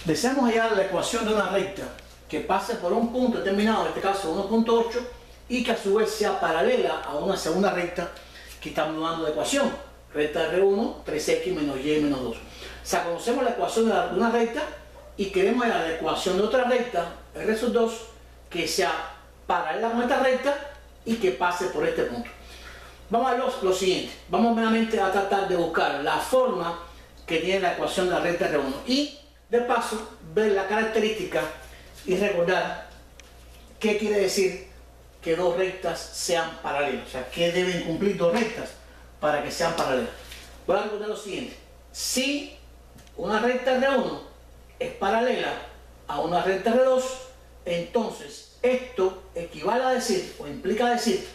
Deseamos hallar la ecuación de una recta que pase por un punto determinado, en este caso 1.8, y que a su vez sea paralela a una segunda recta que estamos dando de ecuación. Recta R1, 3x menos y menos 2. O sea, conocemos la ecuación de una recta y queremos hallar la ecuación de otra recta, R sub 2, que sea paralela con esta recta y que pase por este punto. Vamos a ver lo siguiente. Vamos meramente a tratar de buscar la forma que tiene la ecuación de la recta R1 y de paso ver la característica y recordar qué quiere decir que dos rectas sean paralelas. O sea, qué deben cumplir dos rectas para que sean paralelas. Voy a recordar lo siguiente. Si una recta R1 es paralela a una recta R2, entonces esto equivale a decir o implica decir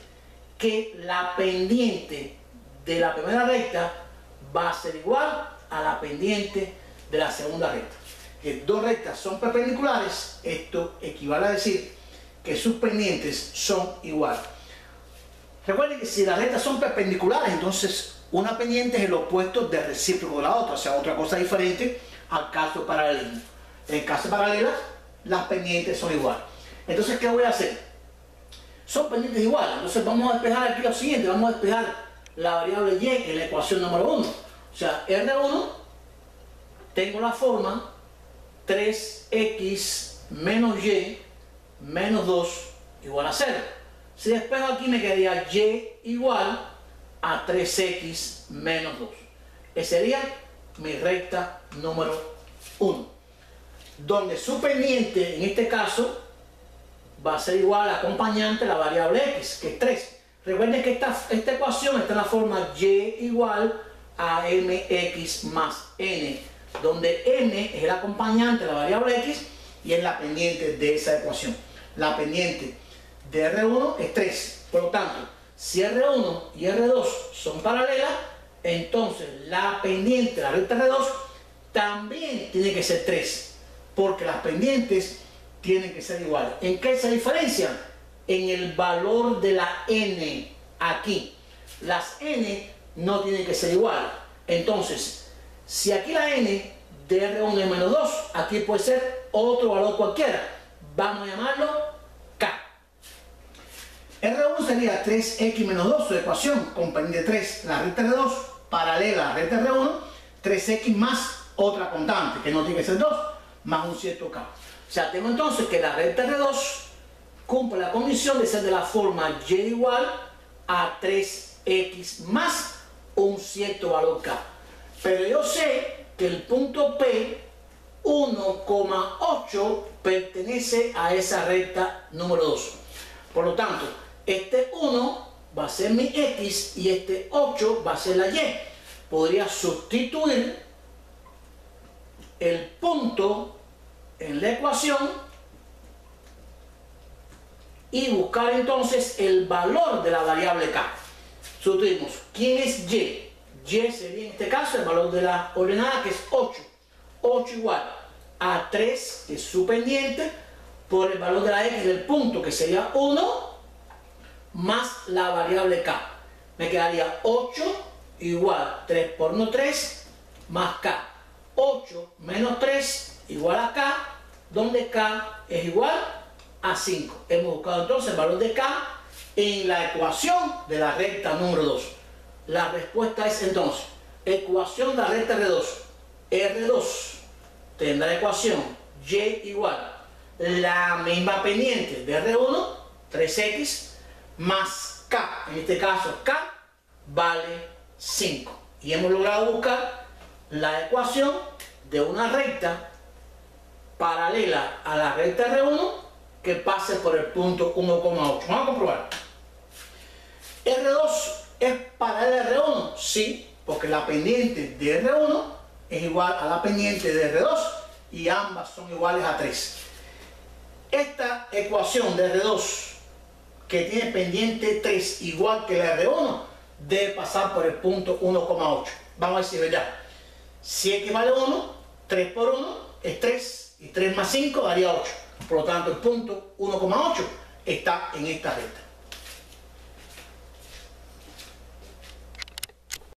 que la pendiente de la primera recta va a ser igual a la pendiente de la segunda recta. Que dos rectas son perpendiculares, esto equivale a decir que sus pendientes son iguales. Recuerden que si las rectas son perpendiculares, entonces una pendiente es el opuesto del recíproco de la otra, o sea, otra cosa diferente al caso de paralelismo. En el caso de paralelas, las pendientes son iguales. Entonces, ¿qué voy a hacer? Son pendientes iguales, entonces vamos a despejar aquí lo siguiente, vamos a despejar la variable y en la ecuación número 1. O sea, R1, tengo la forma 3x menos y menos 2 igual a 0. Si despejo aquí me quedaría y igual a 3x menos 2. Esa sería mi recta número 1. Donde su pendiente, en este caso, va a ser igual al acompañante de la variable x, que es 3. Recuerden que esta ecuación está en la forma y igual a mx más n, donde n es el acompañante de la variable x y es la pendiente de esa ecuación. La pendiente de R1 es 3. Por lo tanto, si R1 y R2 son paralelas, entonces la pendiente de la recta R2 también tiene que ser 3, porque las pendientes tienen que ser iguales. ¿En qué se diferencian? En el valor de la n aquí. Las n no tienen que ser iguales. Entonces, si aquí la n de R1 es menos 2, aquí puede ser otro valor cualquiera. Vamos a llamarlo K. R1 sería 3x menos 2, su ecuación con pendiente 3, la recta R2, paralela a la recta R1, 3x más otra constante, que no tiene que ser 2, más un cierto K. O sea, tengo entonces que la recta R2 cumple la condición de ser de la forma y igual a 3x más un cierto valor K. Pero yo sé que el punto P, 1,8, pertenece a esa recta número 2. Por lo tanto, este 1 va a ser mi x y este 8 va a ser la y. Podría sustituir el punto en la ecuación y buscar entonces el valor de la variable K. Sustituimos. ¿Quién es y? Y sería en este caso el valor de la ordenada, que es 8. 8 igual a 3, que es su pendiente, por el valor de la x del punto, que sería 1, más la variable K. Me quedaría 8 igual 3 por 1, 3, más K. 8 menos 3 igual a K, donde K es igual a 5. Hemos buscado entonces el valor de K en la ecuación de la recta número 2. La respuesta es entonces, ecuación de la recta R2. R2 tendrá ecuación y igual la misma pendiente de R1, 3x, más K, en este caso K vale 5. Y hemos logrado buscar la ecuación de una recta paralela a la recta R1 que pase por el punto 1,8. Vamos a comprobar. R2 es paralela a R1, sí, porque la pendiente de R1 es igual a la pendiente de R2 y ambas son iguales a 3. Esta ecuación de R2 que tiene pendiente 3 igual que la R1 debe pasar por el punto 1,8. Vamos a ver si es verdad. Si equivale a 1, 3 por 1 es 3 y 3 más 5 daría 8. Por lo tanto, el punto 1,8 está en esta recta.